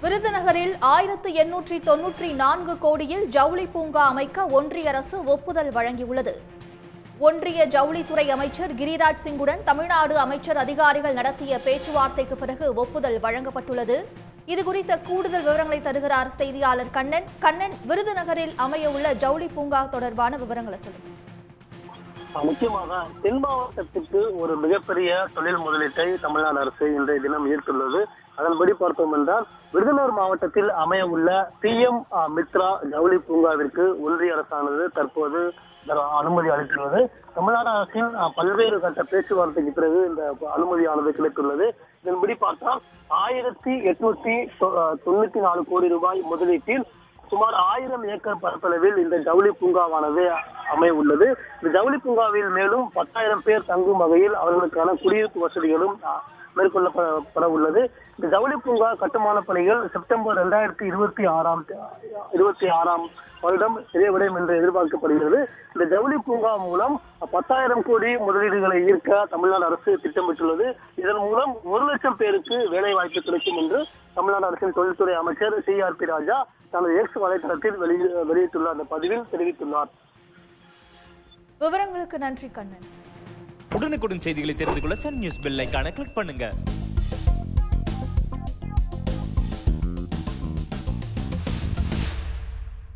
விருதுநகரில் 1894 கோடியில் ஜவுளி பூங்கா அமைக்க ஒன்றிய அரசு ஒப்புதல் வழங்கியுள்ளது. ஒன்றிய ஜவுளித்துறை அமைச்சர் கிரிராஜ் சிங்குடன் தமிழ்நாடு அமைச்சர் அதிகாரிகள் நடத்திய பேச்சுவார்த்தைக்கு பிறகு ஒப்புதல் வழங்கப்பட்டுள்ளது. இதுகுறித்த கூடுதல் விவரங்களை தருகிறார் செய்தியாளர் கண்ணன். கண்ணன், விருதுநகரில் அமைய உள்ள ஜவுளி பூங்கா தொடர்பான விவரங்களை சொல்லுங்கள். முக்கியமாக தென் மாவட்டத்துக்கு ஒரு மிகப்பெரிய தொழில் முதலீட்டை தமிழ்நாடு அரசு இன்றைய தினம் ஈர்த்துள்ளது. அதன்படி பார்த்தோம் என்றால் விருதுநகர் மாவட்டத்தில் அமைய உள்ள PM மித்ரா ஜவுளி பூங்காவிற்கு ஒன்றிய அரசானது தற்போது அனுமதி அளித்துள்ளது. தமிழ்நாடு அரசின் பல்வேறு கட்ட பேச்சுவார்த்தைக்கு பிறகு இந்த அனுமதியானது கிடைத்துள்ளது. இதன்படி பார்த்தால் 1894 கோடி ரூபாய் முதலீட்டில் சுமார் 1000 ஏக்கர் பரப்பளவில் இந்த ஜவுளி பூங்காவானது அமைய உள்ளது. இந்த ஜவுளி பூங்காவில் மேலும் 10,000 பேர் தங்கும் வகையில் அவர்களுக்கான குடியிருப்பு வசதிகளும் மேற்கொள்ளப்பட உள்ளது. இந்த ஜவுளி பூங்கா கட்டுமான பணிகள் செப்டம்பர் 2026 வருடம் நிறைவடையும் என்று எதிர்பார்க்கப்படுகிறது. இந்த ஜவுளி பூங்கா மூலம் 10,000 கோடி முதலீடுகளை ஈர்க்க தமிழ்நாடு அரசு திட்டமிட்டுள்ளது. இதன் மூலம் 1 லட்சம் பேருக்கு வேலை வாய்ப்பு கிடைக்கும் என்று தமிழ்நாடு அரசின் தொழில்துறை அமைச்சர் CRP ராஜா தனது X வலைதளத்தில் வெளியிட்டுள்ள அந்த பதிவில் தெரிவித்துள்ளார். விவரங்களுக்கு நன்றி கண்ணன். உடனுக்குடன் செய்திகளை தெரிந்து கொள்ள சன் நியூஸ் பெல் ஐகானை கிளிக் பண்ணுங்க.